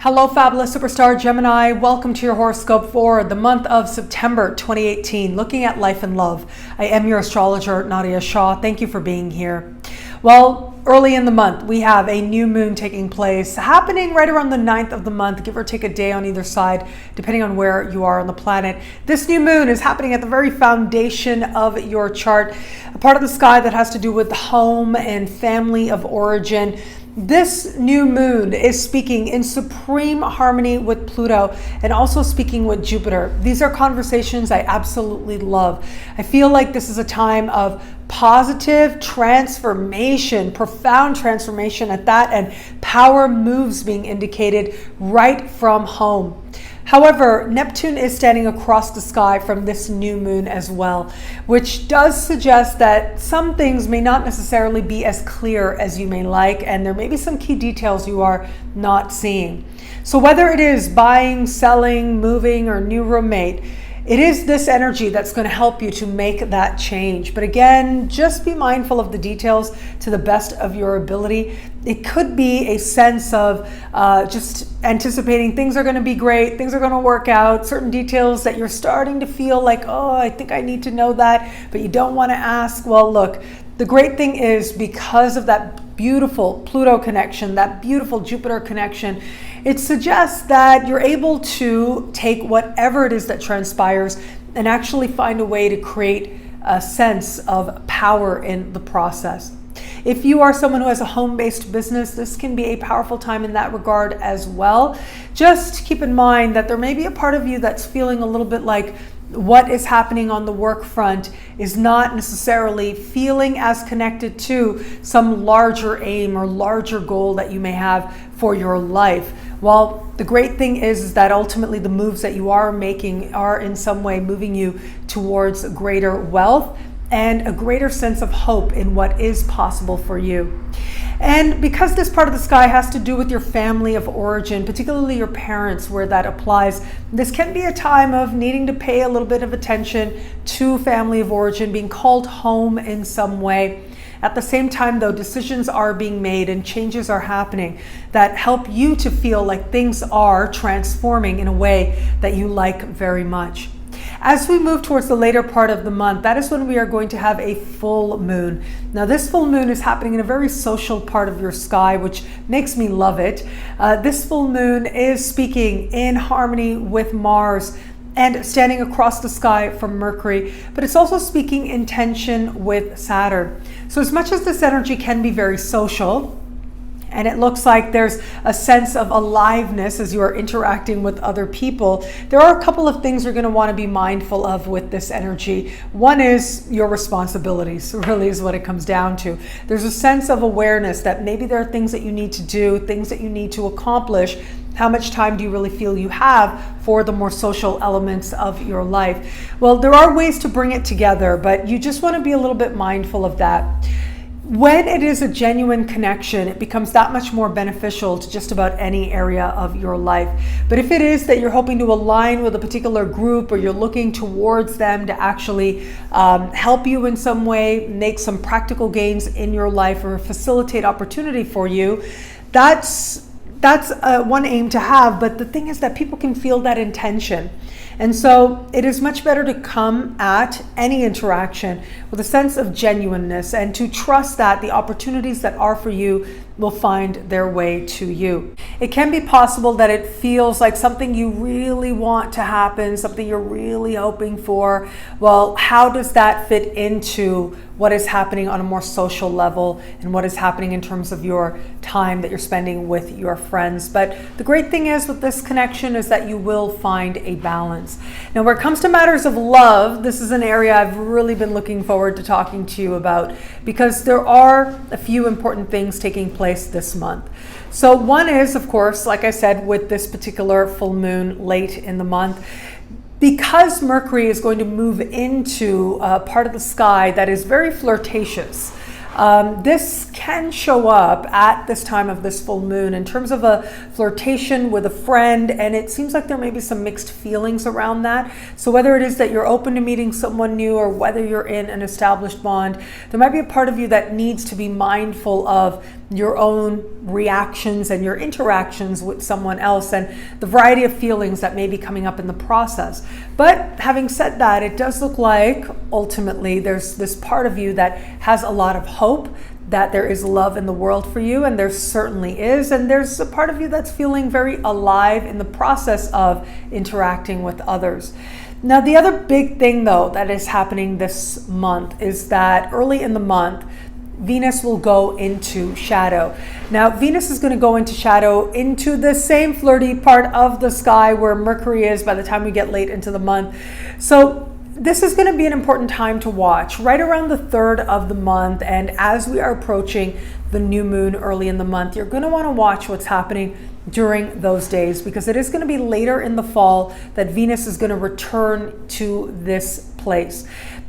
Hello, Fabulous Superstar Gemini. Welcome to your horoscope for the month of September 2018, looking at life and love. I am your astrologer, Nadiya Shah. Thank you for being here. Well, early in the month, we have a new moon taking place, happening right around the 9th of the month, give or take a day on either side, depending on where you are on the planet. This new moon is happening at the very foundation of your chart, a part of the sky that has to do with home and family of origin. This new moon is speaking in supreme harmony with Pluto and also speaking with Jupiter. These are conversations I absolutely love. I feel like this is a time of positive transformation, profound transformation at that, and power moves being indicated right from home. However, Neptune is standing across the sky from this new moon as well, which does suggest that some things may not necessarily be as clear as you may like, and there may be some key details you are not seeing. So whether it is buying, selling, moving, or new roommate, it is this energy that's going to help you to make that change. But again, just be mindful of the details to the best of your ability. It could be a sense of just anticipating things are going to be great, things are going to work out, certain details that you're starting to feel like, oh, I think I need to know that, but you don't want to ask. Well, look, the great thing is because of that beautiful Pluto connection, that beautiful Jupiter connection, it suggests that you're able to take whatever it is that transpires and actually find a way to create a sense of power in the process. If you are someone who has a home-based business, this can be a powerful time in that regard as well. Just keep in mind that there may be a part of you that's feeling a little bit like what is happening on the work front is not necessarily feeling as connected to some larger aim or larger goal that you may have for your life. Well, the great thing is that ultimately the moves that you are making are in some way moving you towards greater wealth and a greater sense of hope in what is possible for you. And because this part of the sky has to do with your family of origin, particularly your parents, where that applies, this can be a time of needing to pay a little bit of attention to family of origin, being called home in some way. At the same time, though, decisions are being made and changes are happening that help you to feel like things are transforming in a way that you like very much. As we move towards the later part of the month, that is when we are going to have a full moon. Now, this full moon is happening in a very social part of your sky, which makes me love it. This full moon is speaking in harmony with Mars and standing across the sky from Mercury, but it's also speaking in tension with Saturn. So as much as this energy can be very social, and it looks like there's a sense of aliveness as you are interacting with other people, there are a couple of things you're going to want to be mindful of with this energy. One is your responsibilities, really is what it comes down to. There's a sense of awareness that maybe there are things that you need to do, things that you need to accomplish. How much time do you really feel you have for the more social elements of your life? Well, there are ways to bring it together, but you just want to be a little bit mindful of that. When it is a genuine connection, it becomes that much more beneficial to just about any area of your life. But if it is that you're hoping to align with a particular group or you're looking towards them to actually help you in some way, make some practical gains in your life or facilitate opportunity for you, that's one aim to have. But the thing is that people can feel that intention. And so it is much better to come at any interaction with a sense of genuineness and to trust that the opportunities that are for you will find their way to you. It can be possible that it feels like something you really want to happen, something you're really hoping for. Well, how does that fit into what is happening on a more social level and what is happening in terms of your time that you're spending with your friends? But the great thing is with this connection is that you will find a balance. Now, where it comes to matters of love, this is an area I've really been looking forward to talking to you about because there are a few important things taking place this month. So one is, of course, like I said, with this particular full moon late in the month, because Mercury is going to move into a part of the sky that is very flirtatious. This can show up at this time of this full moon in terms of a flirtation with a friend, and it seems like there may be some mixed feelings around that. So whether it is that you're open to meeting someone new or whether you're in an established bond, there might be a part of you that needs to be mindful of your own reactions and your interactions with someone else and the variety of feelings that may be coming up in the process. But having said that, it does look like ultimately there's this part of you that has a lot of hope that there is love in the world for you, and there certainly is. And there's a part of you that's feeling very alive in the process of interacting with others. Now, the other big thing though that is happening this month is that early in the month, Venus will go into shadow. Now, Venus is going to go into shadow into the same flirty part of the sky where Mercury is by the time we get late into the month. So this is going to be an important time to watch right around the 3rd of the month. And as we are approaching the new moon early in the month, you're going to want to watch what's happening during those days, because it is going to be later in the fall that Venus is going to return to this place.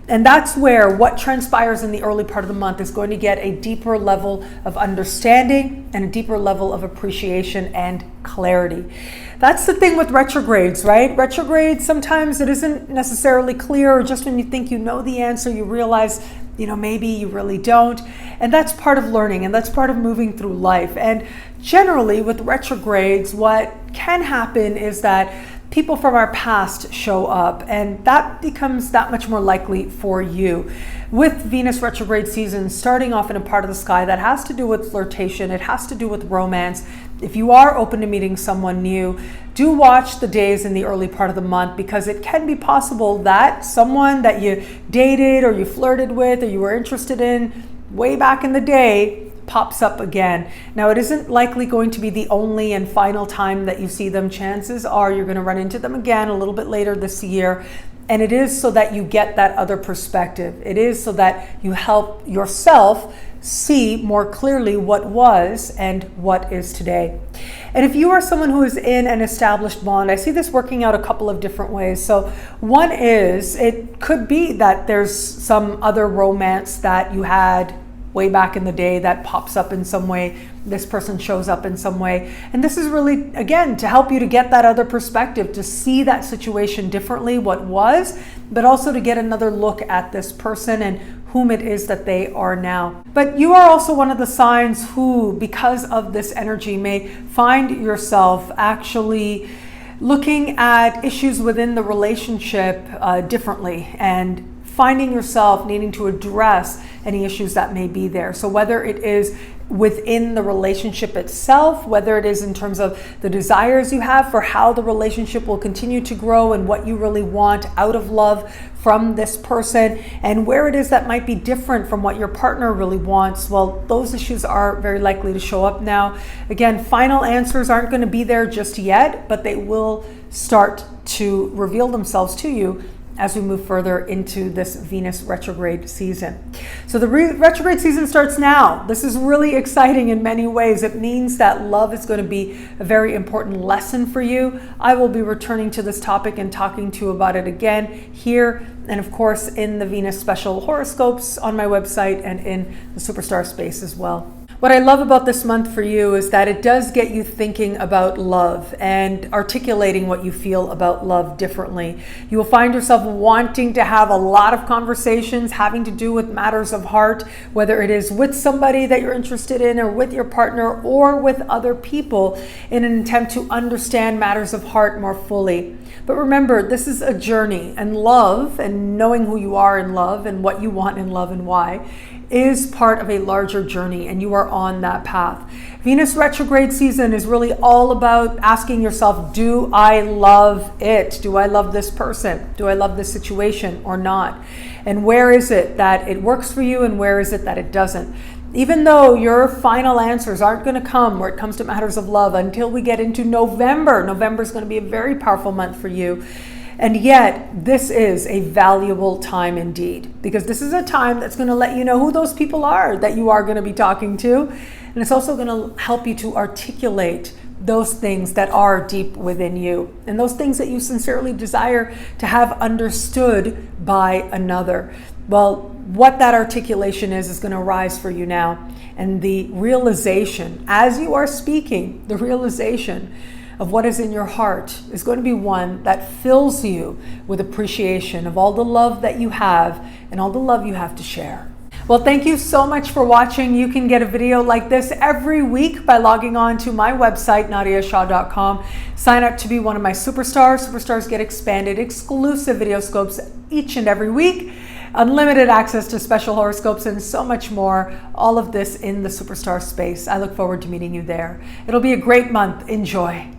And that's where what transpires in the early part of the month is going to get a deeper level of understanding and a deeper level of appreciation and clarity. That's the thing with retrogrades, right? Retrogrades, sometimes it isn't necessarily clear, or just when you think you know the answer, you realize, maybe you really don't. And that's part of learning, and that's part of moving through life. And generally with retrogrades, what can happen is that people from our past show up, and that becomes that much more likely for you. With Venus retrograde season starting off in a part of the sky that has to do with flirtation, it has to do with romance. If you are open to meeting someone new, do watch the days in the early part of the month, because it can be possible that someone that you dated or you flirted with or you were interested in way back in the day pops up again. Now, it isn't likely going to be the only and final time that you see them. Chances are you're going to run into them again a little bit later this year. And it is so that you get that other perspective. It is so that you help yourself see more clearly what was and what is today. And if you are someone who is in an established bond, I see this working out a couple of different ways. So one is, it could be that there's some other romance that you had way back in the day that pops up in some way. This person shows up in some way. And this is really, again, to help you to get that other perspective, to see that situation differently, what was, but also to get another look at this person and whom it is that they are now. But you are also one of the signs who, because of this energy, may find yourself actually looking at issues within the relationship differently, and finding yourself needing to address any issues that may be there. So whether it is within the relationship itself, whether it is in terms of the desires you have for how the relationship will continue to grow and what you really want out of love from this person, and where it is that might be different from what your partner really wants, well, those issues are very likely to show up now. Again, final answers aren't going to be there just yet, but they will start to reveal themselves to you as we move further into this Venus retrograde season. So the retrograde season starts now. This is really exciting in many ways. It means that love is going to be a very important lesson for you. I will be returning to this topic and talking to you about it again here, and of course in the Venus special horoscopes on my website and in the Superstar space as well. What I love about this month for you is that it does get you thinking about love and articulating what you feel about love differently. You will find yourself wanting to have a lot of conversations having to do with matters of heart, whether it is with somebody that you're interested in or with your partner or with other people, in an attempt to understand matters of heart more fully. But remember, this is a journey, and love and knowing who you are in love and what you want in love and why is part of a larger journey, and you are on that path. Venus retrograde season is really all about asking yourself, do I love it? Do I love this person? Do I love this situation or not? And where is it that it works for you, and where is it that it doesn't? Even though your final answers aren't going to come where it comes to matters of love until we get into November. November is going to be a very powerful month for you. And yet, this is a valuable time indeed, because this is a time that's going to let you know who those people are that you are going to be talking to. And it's also going to help you to articulate those things that are deep within you, and those things that you sincerely desire to have understood by another. Well, what that articulation is going to arise for you now. And the realization, as you are speaking, the realization of what is in your heart is going to be one that fills you with appreciation of all the love that you have and all the love you have to share. Well, thank you so much for watching. You can get a video like this every week by logging on to my website, nadiyashah.com. Sign up to be one of my superstars. Superstars get expanded, exclusive video scopes each and every week, unlimited access to special horoscopes, and so much more. All of this in the superstar space. I look forward to meeting you there. It'll be a great month. Enjoy.